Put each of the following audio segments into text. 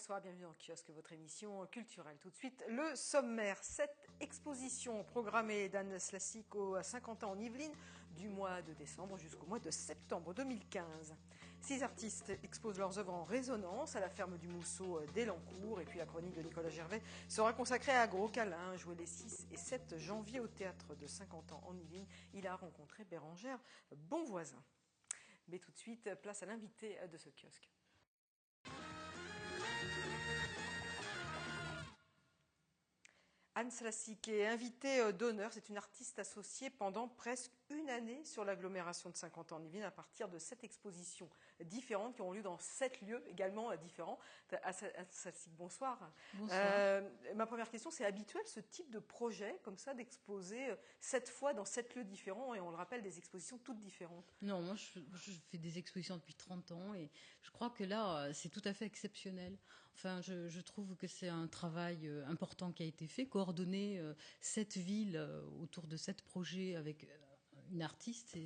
Bonsoir, bienvenue dans Kiosque, votre émission culturelle. Tout de suite, le sommaire. 7 expositions programmées d'Anne Slassico à Saint-Quentin en Yvelines du mois de décembre jusqu'au mois de septembre 2015. 6 artistes exposent leurs œuvres en résonance à la ferme du Mousseau d'Elancourt. Et puis la chronique de Nicolas Gervais sera consacrée à Gros Câlin, joué les 6 et 7 janvier au théâtre de Saint-Quentin en Yvelines. Il a rencontré Bérangère Bonvoisin. Mais tout de suite, place à l'invité de ce kiosque. Anne Slassico est invitée d'honneur. C'est une artiste associée pendant presque une année sur l'agglomération de Saint-Quentin en Yvelines à partir de 7 expositions différentes qui ont lieu dans 7 lieux également différents. Anne Slassico, bonsoir. Bonsoir. Ma première question, c'est habituel ce type de projet comme ça d'exposer 7 fois dans 7 lieux différents et on le rappelle des expositions toutes différentes? Non, moi je fais des expositions depuis 30 ans et je crois que là c'est tout à fait exceptionnel. Enfin, je trouve que c'est un travail important qui a été fait, coordonner 7 villes autour de 7 projets avec une artiste,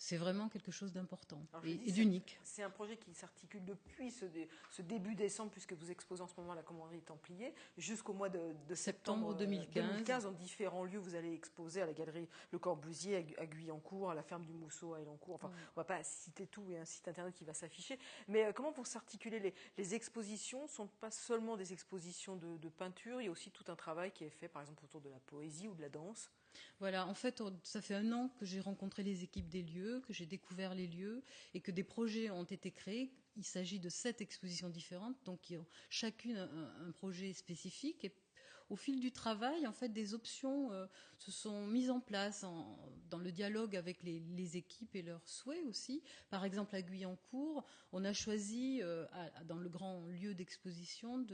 c'est vraiment quelque chose d'important et d'unique. C'est un projet qui s'articule depuis ce début décembre, puisque vous exposez en ce moment à la Commanderie Templier, jusqu'au mois de septembre 2015. Dans différents lieux, vous allez exposer à la Galerie Le Corbusier, à Guyancourt, à la ferme du Mousseau, à Elancourt. Enfin, on ne va pas citer tout, il y a un site internet qui va s'afficher. Mais comment vont s'articuler les expositions? Ne sont pas seulement des expositions de peinture, il y a aussi tout un travail qui est fait, par exemple, autour de la poésie ou de la danse. Voilà, en fait, ça fait un an que j'ai rencontré les équipes des lieux, que j'ai découvert les lieux et que des projets ont été créés. Il s'agit de 7 expositions différentes, donc qui ont chacune un projet spécifique. Et au fil du travail, en fait, des options se sont mises en place dans le dialogue avec les équipes et leurs souhaits aussi. Par exemple, à Guyancourt, on a choisi, dans le grand lieu d'exposition,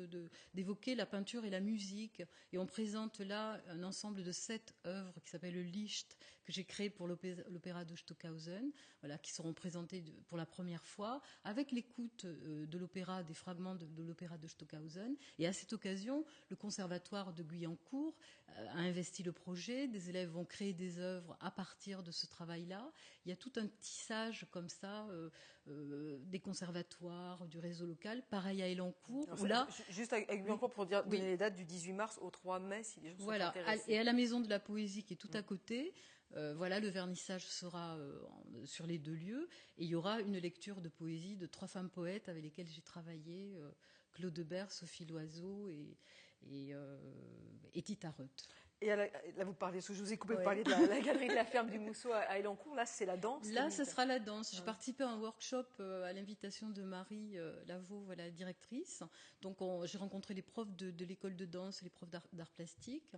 d'évoquer la peinture et la musique. Et on présente là un ensemble de 7 œuvres qui s'appelle le Licht, que j'ai créé pour l'opéra de Stockhausen, voilà, qui seront présentées pour la première fois, avec l'écoute de l'opéra, des fragments de l'opéra de Stockhausen. Et à cette occasion, le conservatoire de Guyancourt a investi le projet. Des élèves vont créer des œuvres à partir de ce travail-là. Il y a tout un tissage comme ça des conservatoires, du réseau local. Pareil à Elancourt. Juste à Guyancourt, pour donner les dates du 18 mars au 3 mai, si les gens sont intéressés. Et à la Maison de la Poésie qui est tout à côté, voilà, le vernissage sera sur les 2 lieux. Et il y aura une lecture de poésie de 3 femmes poètes avec lesquelles j'ai travaillé, Claude Bert, Sophie Loiseau et Tita Reuth. Et là, vous parlez, je vous ai coupé, vous parlez de la galerie de la ferme du Mousseau à Elancourt. Là, c'est la danse. Là, ce sera la danse. J'ai participé à un workshop à l'invitation de Marie Lavaux, voilà, directrice. Donc, j'ai rencontré les profs de l'école de danse, les profs d'art plastique.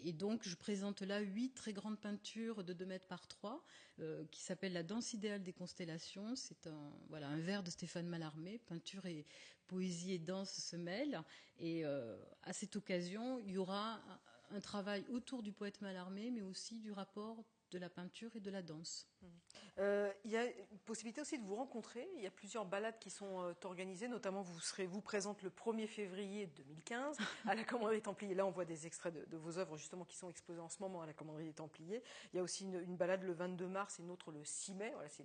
Et donc, je présente là 8 très grandes peintures de 2 mètres par 3 qui s'appellent La danse idéale des constellations. C'est un vers de Stéphane Mallarmé. Peinture et poésie et danse se mêlent. Et à cette occasion, il y aura un travail autour du poète Mallarmé, mais aussi du rapport de la peinture et de la danse. Il y a une possibilité aussi de vous rencontrer. Il y a plusieurs balades qui sont organisées, notamment vous présente le 1er février 2015 à la Commanderie des Templiers. Là, on voit des extraits de vos œuvres justement qui sont exposées en ce moment à la Commanderie des Templiers. Il y a aussi une balade le 22 mars et une autre le 6 mai. Voilà, si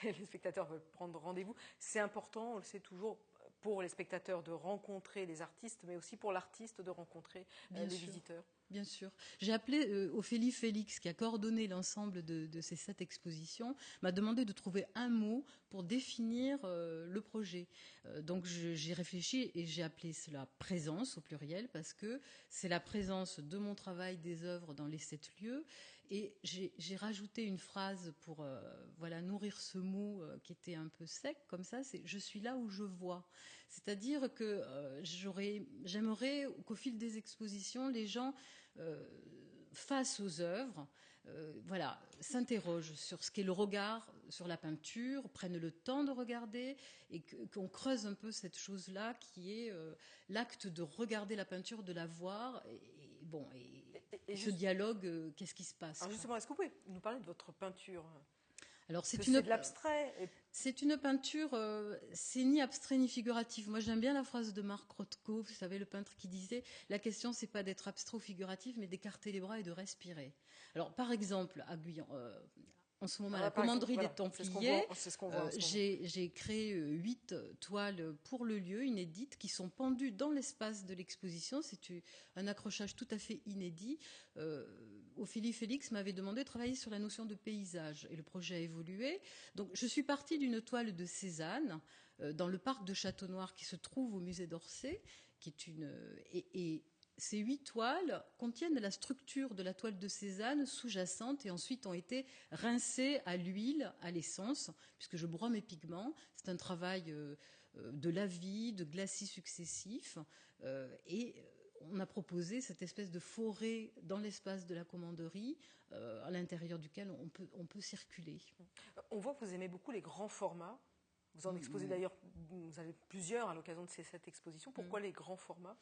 les spectateurs veulent prendre rendez-vous. C'est important, on le sait toujours, pour les spectateurs de rencontrer les artistes, mais aussi pour l'artiste de rencontrer les visiteurs. Bien sûr. J'ai appelé Ophélie Félix, qui a coordonné l'ensemble de ces 7 expositions, m'a demandé de trouver un mot pour définir le projet. Donc j'ai réfléchi et j'ai appelé cela présence au pluriel, parce que c'est la présence de mon travail, des œuvres dans les 7 lieux. Et j'ai rajouté une phrase pour nourrir ce mot qui était un peu sec, comme ça, c'est « je suis là où je vois ». C'est-à-dire que j'aimerais qu'au fil des expositions, les gens face aux œuvres, s'interrogent sur ce qu'est le regard sur la peinture, prennent le temps de regarder et qu'on creuse un peu cette chose-là qui est l'acte de regarder la peinture, de la voir et ce dialogue, qu'est-ce qui se passe. Alors justement, est-ce que vous pouvez nous parler de votre peinture? Alors c'est de l'abstrait. C'est une peinture, c'est ni abstrait ni figuratif. Moi j'aime bien la phrase de Marc Rothko, vous savez, le peintre qui disait « La question c'est pas d'être abstrait ou figuratif, mais d'écarter les bras et de respirer ». Alors par exemple, en ce moment à la commanderie voilà, des Templiers. C'est ce qu'on voit en ce moment. J'ai créé 8 toiles pour le lieu, inédites, qui sont pendues dans l'espace de l'exposition. C'est un accrochage tout à fait inédit. Ophélie Félix m'avait demandé de travailler sur la notion de paysage, et le projet a évolué. Donc je suis partie d'une toile de Cézanne, dans le parc de Château-Noir, qui se trouve au musée d'Orsay, qui est et ces 8 toiles contiennent la structure de la toile de Cézanne sous-jacente et ensuite ont été rincées à l'huile, à l'essence, puisque je broie mes pigments. C'est un travail de lavis, de glacis successifs. Et on a proposé cette espèce de forêt dans l'espace de la commanderie, à l'intérieur duquel on peut circuler. On voit que vous aimez beaucoup les grands formats. Vous en exposez d'ailleurs, vous avez plusieurs à l'occasion de cette exposition. Pourquoi les grands formats?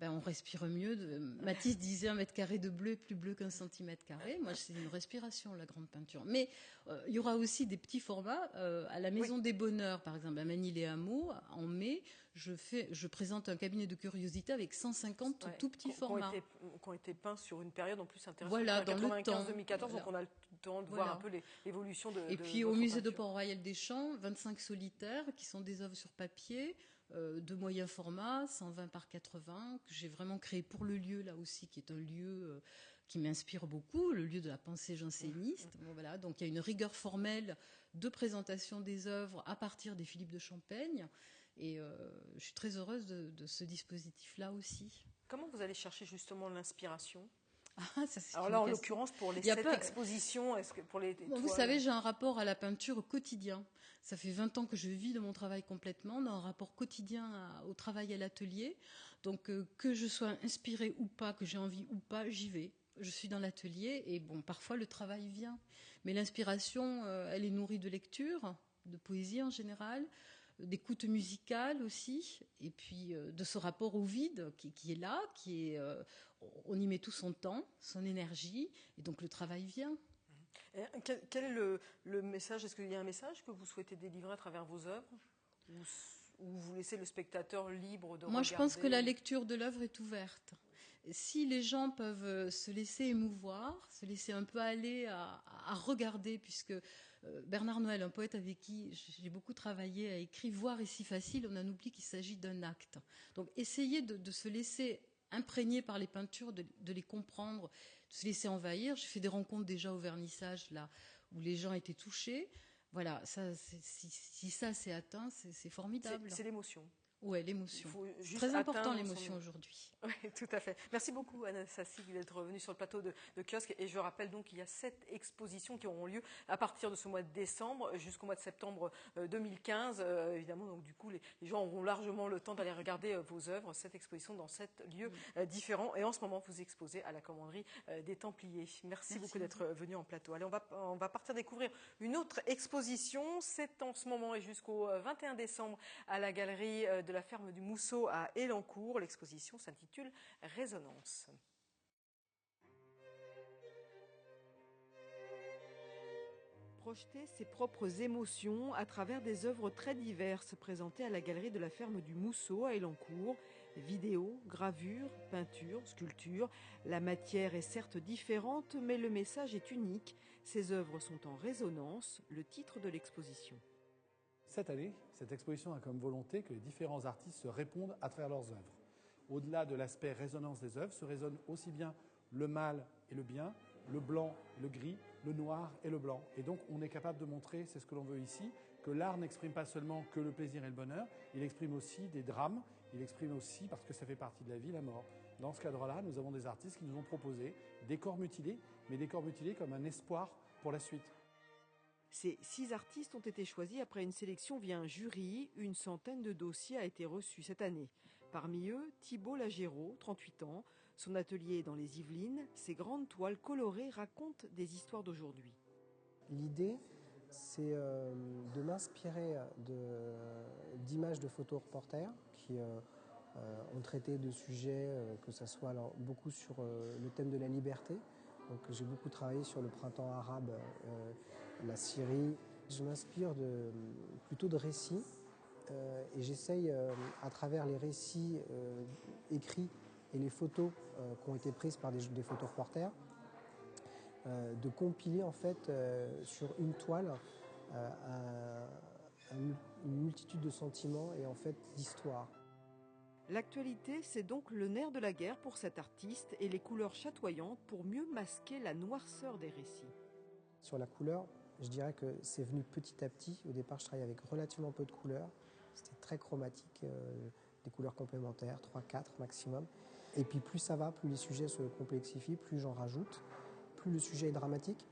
On respire mieux. Matisse disait 1 mètre carré de bleu est plus bleu qu'1 centimètre carré. Moi, c'est une respiration, la grande peinture. Mais il y aura aussi des petits formats. À la Maison des Bonheurs, par exemple, à Manille-les-Hameaux, en mai, je présente un cabinet de curiosité avec 150 tout petits formats. Qui ont été peints sur une période en plus intéressante. Voilà, dans le temps. 95-2014, voilà. Donc on a le temps de voir un peu l'évolution de. Et puis au musée de Port-Royal des Champs, 25 solitaires qui sont des œuvres sur papier, de moyen format, 120 par 80, que j'ai vraiment créé pour le lieu là aussi, qui est un lieu qui m'inspire beaucoup, le lieu de la pensée janséniste. Bon, voilà, donc il y a une rigueur formelle de présentation des œuvres à partir des Philippe de Champaigne. Et je suis très heureuse de ce dispositif-là aussi. Comment vous allez chercher justement l'inspiration? Alors là, en l'occurrence, pour cette exposition, vous savez, j'ai un rapport à la peinture quotidien. Ça fait 20 ans que je vis de mon travail complètement. On a un rapport quotidien au travail à l'atelier. Donc, que je sois inspirée ou pas, que j'ai envie ou pas, j'y vais. Je suis dans l'atelier et bon, parfois le travail vient. Mais l'inspiration, elle est nourrie de lecture, de poésie en général, d'écoute musicale aussi, et puis de ce rapport au vide qui est là, on y met tout son temps, son énergie, et donc le travail vient. Quel est le message? Est-ce qu'il y a un message que vous souhaitez délivrer à travers vos œuvres, ou vous laissez le spectateur libre de regarder? Moi, je pense que la lecture de l'œuvre est ouverte. Si les gens peuvent se laisser émouvoir, se laisser un peu aller à regarder, puisque Bernard Noël, un poète avec qui j'ai beaucoup travaillé, a écrit « Voir est si facile, on en oublie qu'il s'agit d'un acte ». Donc, essayez de se laisser imprégner par les peintures, de les comprendre, de se laisser envahir. J'ai fait des rencontres déjà au vernissage, là, où les gens étaient touchés. Voilà, si ça c'est atteint, c'est formidable. C'est l'émotion. Oui, l'émotion. C'est très important l'émotion aujourd'hui. Oui, tout à fait. Merci beaucoup Anna Sassi d'être revenue sur le plateau de Kiosque. Et je rappelle donc qu'il y a 7 expositions qui auront lieu à partir de ce mois de décembre jusqu'au mois de septembre 2015. Évidemment, donc du coup, les gens auront largement le temps d'aller regarder vos œuvres, 7 expositions dans 7 lieux différents. Et en ce moment, vous exposez à la commanderie des Templiers. Merci beaucoup d'être venu en plateau. Allez, on va partir découvrir une autre exposition. C'est en ce moment et jusqu'au 21 décembre à la galerie de la ferme du Mousseau à Elancourt. L'exposition s'intitule Résonance. Projeter ses propres émotions à travers des œuvres très diverses présentées à la galerie de la ferme du Mousseau à Elancourt. Vidéos, gravures, peintures, sculptures. La matière est certes différente, mais le message est unique. Ces œuvres sont en résonance, le titre de l'exposition. Cette année, cette exposition a comme volonté que les différents artistes se répondent à travers leurs œuvres. Au-delà de l'aspect résonance des œuvres, se résonne aussi bien le mal et le bien, le blanc et le gris, le noir et le blanc. Et donc on est capable de montrer, c'est ce que l'on veut ici, que l'art n'exprime pas seulement que le plaisir et le bonheur, il exprime aussi des drames, il exprime aussi, parce que ça fait partie de la vie, la mort. Dans ce cadre-là, nous avons des artistes qui nous ont proposé des corps mutilés, mais des corps mutilés comme un espoir pour la suite. Ces 6 artistes ont été choisis après une sélection via un jury. Une centaine de dossiers a été reçu cette année. Parmi eux, Thibault Lagéraud, 38 ans. Son atelier est dans les Yvelines. Ses grandes toiles colorées racontent des histoires d'aujourd'hui. L'idée, c'est de m'inspirer d'images de photoreporters qui ont traité de sujets, que ce soit alors, beaucoup sur le thème de la liberté. Donc j'ai beaucoup travaillé sur le printemps arabe, la Syrie. Je m'inspire plutôt de récits et j'essaye, à travers les récits écrits et les photos qui ont été prises par des photoreporters, de compiler en fait sur une toile une multitude de sentiments et en fait d'histoires. L'actualité, c'est donc le nerf de la guerre pour cet artiste et les couleurs chatoyantes pour mieux masquer la noirceur des récits. Sur la couleur, je dirais que c'est venu petit à petit. Au départ, je travaillais avec relativement peu de couleurs. C'était très chromatique, des couleurs complémentaires, 3-4 maximum. Et puis plus ça va, plus les sujets se complexifient, plus j'en rajoute, plus le sujet est dramatique,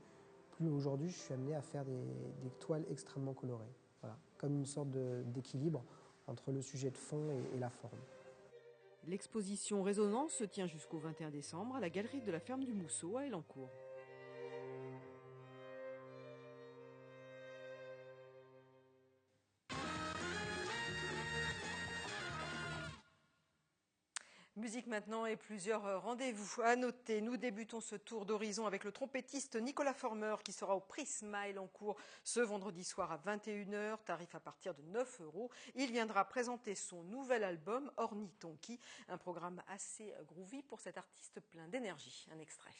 plus aujourd'hui je suis amené à faire des toiles extrêmement colorées. Voilà, comme une sorte d'équilibre entre le sujet de fond et la forme. L'exposition Résonance se tient jusqu'au 21 décembre à la galerie de la Ferme du Mousseau à Elancourt. Musique maintenant et plusieurs rendez-vous à noter. Nous débutons ce tour d'horizon avec le trompettiste Nicolas Former qui sera au Prisme à Elancourt ce vendredi soir à 21h, tarif à partir de 9 €. Il viendra présenter son nouvel album Ornitonki, un programme assez groovy pour cet artiste plein d'énergie. Un extrait.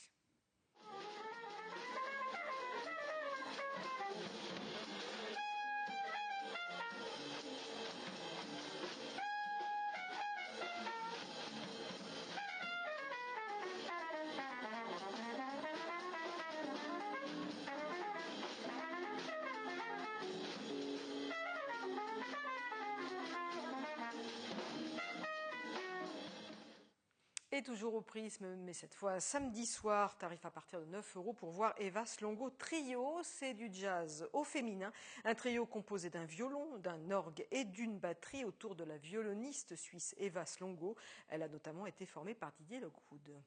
Et toujours au Prisme, mais cette fois samedi soir, tarif à partir de 9 € pour voir Evas Longo Trio. C'est du jazz au féminin, un trio composé d'un violon, d'un orgue et d'une batterie autour de la violoniste suisse Evas Longo. Elle a notamment été formée par Didier Lockwood.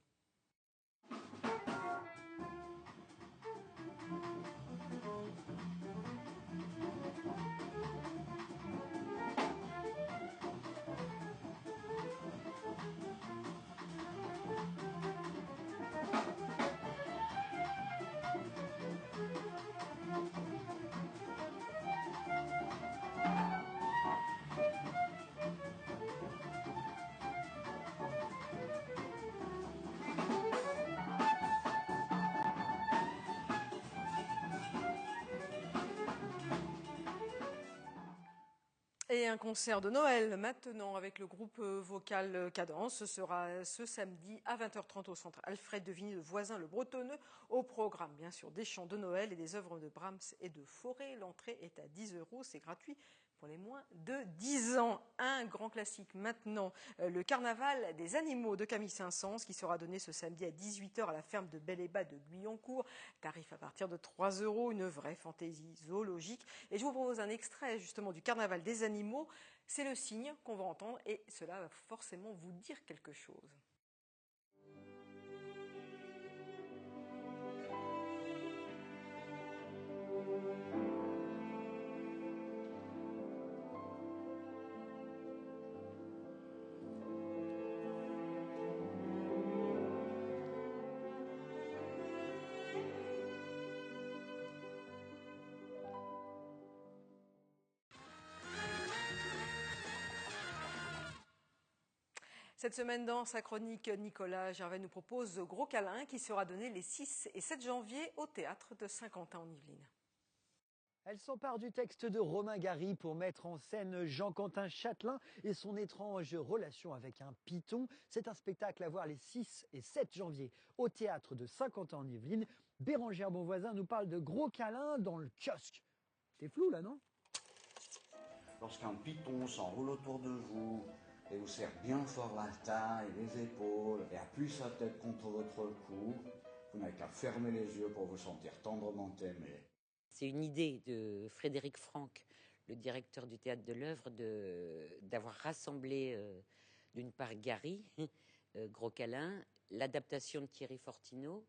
Et un concert de Noël maintenant avec le groupe vocal Cadence. Ce sera ce samedi à 20h30 au centre Alfred de Vigny de Voisins-le-Bretonneux. Au programme, bien sûr, des chants de Noël et des œuvres de Brahms et de Fauré. L'entrée est à 10 €. C'est gratuit pour les moins de 10 ans. Un grand classique maintenant, le Carnaval des animaux de Camille Saint-Saëns qui sera donné ce samedi à 18h à la ferme de Bel-et-Bas de Guyancourt. Tarif à partir de 3 €, une vraie fantaisie zoologique. Et je vous propose un extrait justement du Carnaval des animaux. C'est le signe qu'on va entendre et cela va forcément vous dire quelque chose. Cette semaine dans sa chronique, Nicolas Gervais nous propose Gros câlin qui sera donné les 6 et 7 janvier au théâtre de Saint-Quentin en Yvelines. Elle s'empare du texte de Romain Gary pour mettre en scène Jean-Quentin Châtelain et son étrange relation avec un python. C'est un spectacle à voir les 6 et 7 janvier au théâtre de Saint-Quentin en Yvelines. Bérangère Bonvoisin nous parle de Gros câlin dans le kiosque. C'est flou là, non? Lorsqu'un python s'enroule autour de vous et vous serre bien fort la taille, les épaules et appuie sa tête contre votre cou, vous n'avez qu'à fermer les yeux pour vous sentir tendrement aimé. C'est une idée de Frédéric Franck, le directeur du Théâtre de l'Œuvre, d'avoir rassemblé d'une part Gary, Gros câlin, l'adaptation de Thierry Fortineau,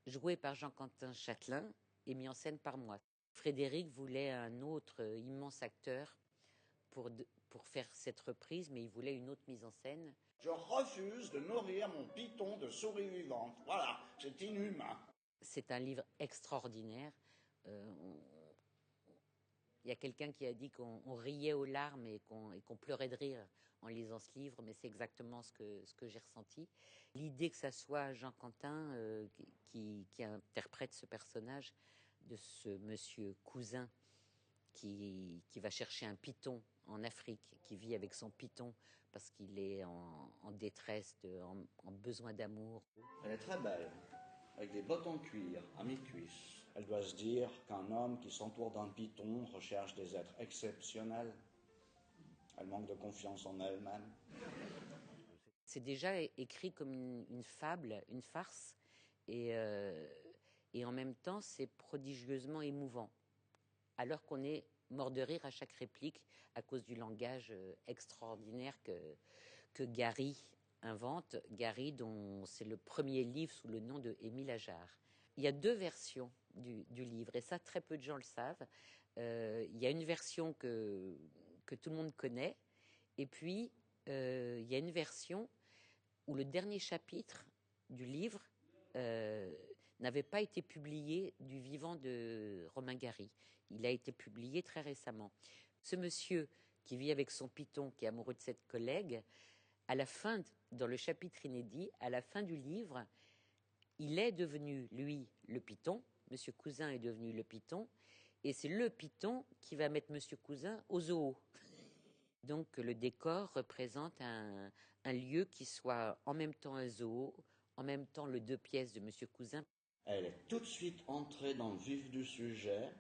jouée par Jean-Quentin Châtelain et mis en scène par moi. Frédéric voulait un autre immense acteur pour faire cette reprise, mais il voulait une autre mise en scène. Je refuse de nourrir mon python de souris vivantes. Voilà, c'est inhumain. C'est un livre extraordinaire. Il y a quelqu'un qui a dit qu'on riait aux larmes et qu'on pleurait de rire en lisant ce livre, mais c'est exactement ce que j'ai ressenti. L'idée que ça soit Jean Quentin qui interprète ce personnage de ce monsieur Cousin qui va chercher un python en Afrique, qui vit avec son python parce qu'il est en détresse, en besoin d'amour. Elle est très belle, avec des bottes en cuir à mi-cuisse. Elle doit se dire qu'un homme qui s'entoure d'un python recherche des êtres exceptionnels. Elle manque de confiance en elle-même. C'est déjà écrit comme une fable, une farce, et en même temps, c'est prodigieusement émouvant. Alors qu'on est mort de rire à chaque réplique à cause du langage extraordinaire que Gary invente. Gary, dont c'est le premier livre sous le nom de Émile Ajar. Il y a 2 versions du livre, et ça, très peu de gens le savent. Il y a une version que tout le monde connaît, et puis il y a une version où le dernier chapitre du livre n'avait pas été publié du vivant de Romain Gary. Il a été publié très récemment. Ce monsieur qui vit avec son python, qui est amoureux de cette collègue, à la fin, dans le chapitre inédit, à la fin du livre, il est devenu, lui, le python. Monsieur Cousin est devenu le python. Et c'est le python qui va mettre Monsieur Cousin au zoo. Donc le décor représente un lieu qui soit en même temps un zoo, en même temps le 2 pièces de Monsieur Cousin. Elle est tout de suite entrée dans le vif du sujet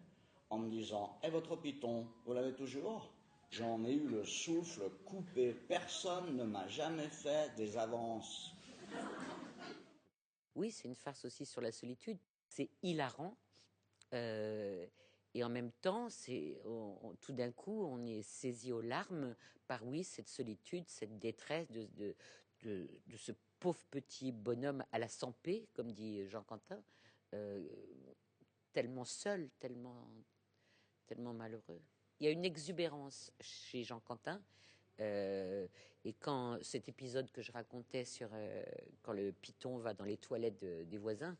en me disant « Et votre python, vous l'avez toujours ?» J'en ai eu le souffle coupé. Personne ne m'a jamais fait des avances. Oui, c'est une farce aussi sur la solitude. C'est hilarant. Et en même temps, tout d'un coup, on est saisi aux larmes par, oui, cette solitude, cette détresse de ce pauvre petit bonhomme à la Sampé, comme dit Jean Quentin, tellement seul, tellement malheureux. Il y a une exubérance chez Jean Quentin. Et quand cet épisode que je racontais sur quand le python va dans les toilettes des voisins,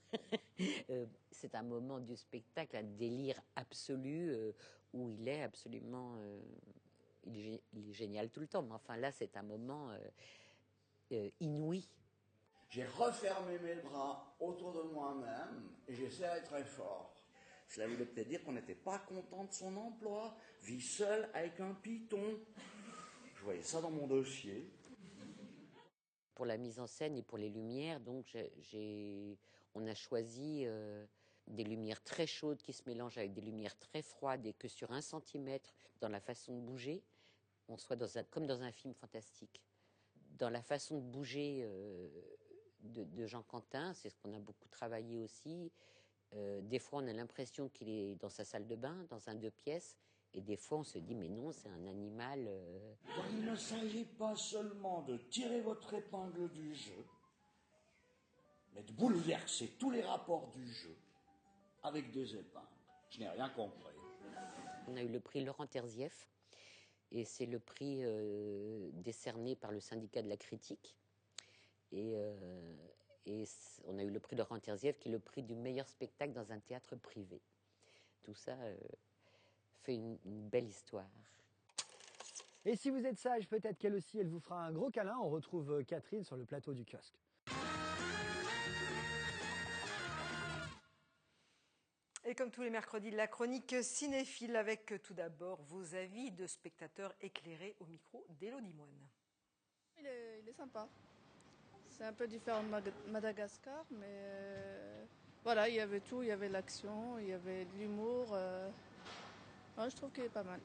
c'est un moment du spectacle, un délire absolu où il est absolument, il est génial tout le temps. Mais enfin là, c'est un moment inouï. J'ai refermé mes bras autour de moi-même et j'ai serré très fort. Cela voulait peut-être dire qu'on n'était pas content de son emploi, vit seul avec un python. Je voyais ça dans mon dossier. Pour la mise en scène et pour les lumières, donc on a choisi des lumières très chaudes qui se mélangent avec des lumières très froides et que sur 1 centimètre, dans la façon de bouger, on soit comme dans un film fantastique. Dans la façon de bouger de Jean Quentin, c'est ce qu'on a beaucoup travaillé aussi. Des fois, on a l'impression qu'il est dans sa salle de bain, dans un 2 pièces, et des fois, on se dit, mais non, c'est un animal. Il ne s'agit pas seulement de tirer votre épingle du jeu, mais de bouleverser tous les rapports du jeu avec des épingles. Je n'ai rien compris. On a eu le prix Laurent Terzieff, et c'est le prix décerné par le syndicat de la critique. Et on a eu le prix Laurent Terzieff, qui est le prix du meilleur spectacle dans un théâtre privé. Tout ça fait une belle histoire. Et si vous êtes sage, peut-être qu'elle aussi, elle vous fera un gros câlin. On retrouve Catherine sur le plateau du kiosque. Et comme tous les mercredis, la chronique cinéphile avec tout d'abord vos avis de spectateurs éclairés au micro d'Élodie Moine. Il est sympa. C'est un peu différent de Madagascar, mais voilà, il y avait tout, il y avait l'action, il y avait de l'humour. Ouais, je trouve qu'il est pas mal.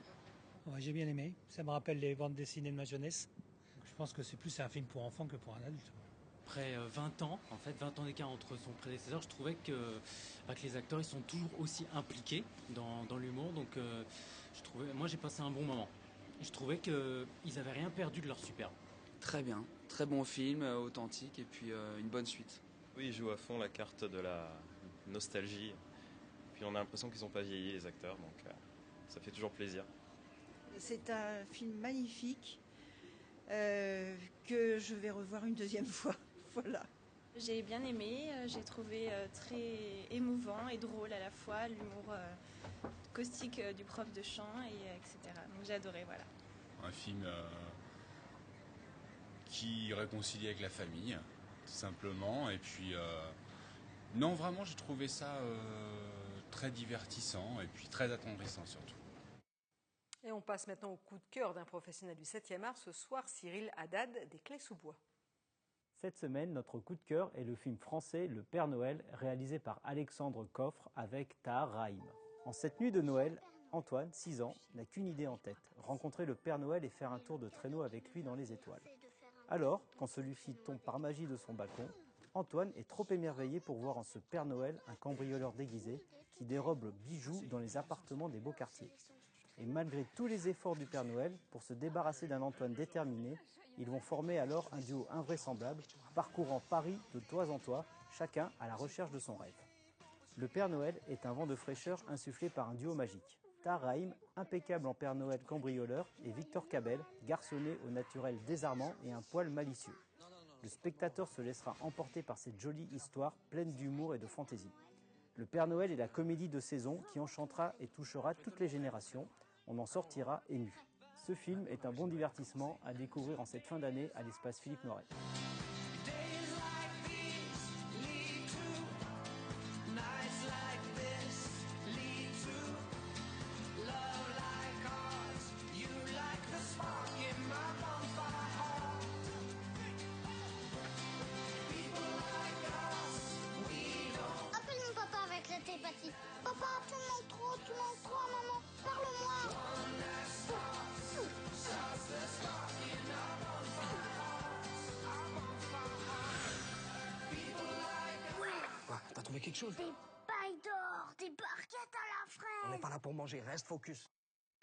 Ouais, j'ai bien aimé, ça me rappelle les bandes dessinées de ma jeunesse. Je pense que c'est plus un film pour enfants que pour un adulte. Après 20 ans, en fait 20 ans d'écart entre son prédécesseur, je trouvais que les acteurs ils sont toujours aussi impliqués dans l'humour, donc moi j'ai passé un bon moment. Je trouvais qu'ils avaient rien perdu de leur superbe. Très bien, très bon film, authentique et puis une bonne suite. Oui, ils jouent à fond la carte de la nostalgie. Puis on a l'impression qu'ils n'ont pas vieilli les acteurs, donc ça fait toujours plaisir. C'est un film magnifique que je vais revoir une 2e fois. Voilà. J'ai bien aimé, j'ai trouvé très émouvant et drôle à la fois, l'humour caustique du prof de chant, etc. Donc j'ai adoré, voilà. Un film qui réconcilie avec la famille, tout simplement. Et puis, non, vraiment, j'ai trouvé ça très divertissant et puis très attendrissant surtout. Et on passe maintenant au coup de cœur d'un professionnel du 7e art. Ce soir, Cyril Haddad des Clés-sous-Bois. Cette semaine, notre coup de cœur est le film français Le Père Noël, réalisé par Alexandre Coffre avec Tahar Rahim. En cette nuit de Noël, Antoine, 6 ans, n'a qu'une idée en tête, rencontrer le Père Noël et faire un tour de traîneau avec lui dans les étoiles. Alors, quand celui-ci tombe par magie de son balcon, Antoine est trop émerveillé pour voir en ce Père Noël un cambrioleur déguisé qui dérobe bijoux dans les appartements des beaux quartiers. Et malgré tous les efforts du Père Noël, pour se débarrasser d'un Antoine déterminé, ils vont former alors un duo invraisemblable, parcourant Paris de toit en toit, chacun à la recherche de son rêve. Le Père Noël est un vent de fraîcheur insufflé par un duo magique. Tahar Rahim, impeccable en Père Noël cambrioleur, et Victor Cabel, garçonné au naturel désarmant et un poil malicieux. Le spectateur se laissera emporter par cette jolie histoire pleine d'humour et de fantaisie. Le Père Noël est la comédie de saison qui enchantera et touchera toutes les générations. On en sortira ému. Ce film est un bon divertissement à découvrir en cette fin d'année à l'espace Philippe Noiret. Appelle mon papa avec la télépathie. Papa, tu manques trop, maman. Parle-moi. Quoi, t'as trouvé quelque chose? Des pailles d'or, des barquettes à la fraise. On n'est pas là pour manger, reste focus.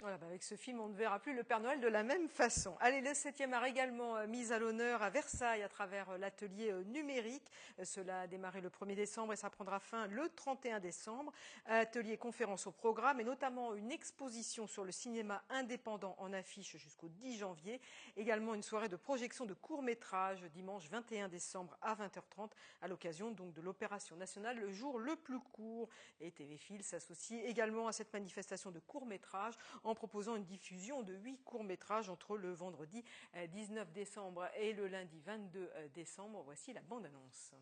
Voilà, avec ce film, on ne verra plus le Père Noël de la même façon. Allez, le 7e art également mis à l'honneur à Versailles à travers l'atelier numérique. Cela a démarré le 1er décembre et ça prendra fin le 31 décembre. Atelier conférence au programme et notamment une exposition sur le cinéma indépendant en affiche jusqu'au 10 janvier. Également une soirée de projection de courts-métrages dimanche 21 décembre à 20h30 à l'occasion donc de l'opération nationale Le jour le plus court. Et TV-Fil s'associe également à cette manifestation de courts-métrages en proposant une diffusion de 8 courts-métrages entre le vendredi 19 décembre et le lundi 22 décembre. Voici la bande-annonce.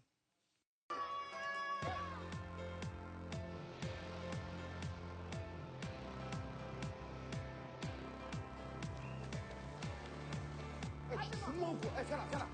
Viens là.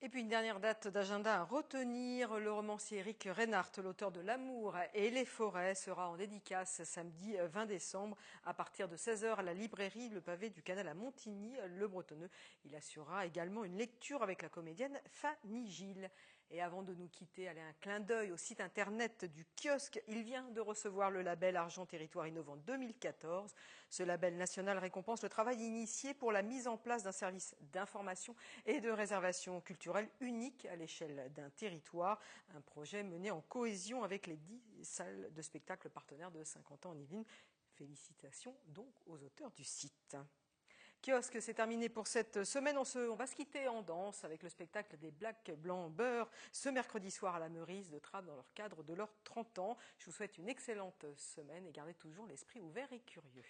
Et puis une dernière date d'agenda à retenir, le romancier Éric Reinhardt, l'auteur de L'amour et les forêts, sera en dédicace samedi 20 décembre à partir de 16h à la librairie Le Pavé du Canal à Montigny, le Bretonneux. Il assurera également une lecture avec la comédienne Fanny Gilles. Et avant de nous quitter, allez un clin d'œil au site internet du kiosque. Il vient de recevoir le label Argent Territoire Innovant 2014. Ce label national récompense le travail initié pour la mise en place d'un service d'information et de réservation culturelle unique à l'échelle d'un territoire. Un projet mené en cohésion avec les 10 salles de spectacle partenaires de 50 ans en Yvelines. Félicitations donc aux auteurs du site. Kiosque, c'est terminé pour cette semaine. On va se quitter en danse avec le spectacle des Black Blanc Beurre ce mercredi soir à la Meurice de Trappes dans leur cadre de leurs 30 ans. Je vous souhaite une excellente semaine et gardez toujours l'esprit ouvert et curieux.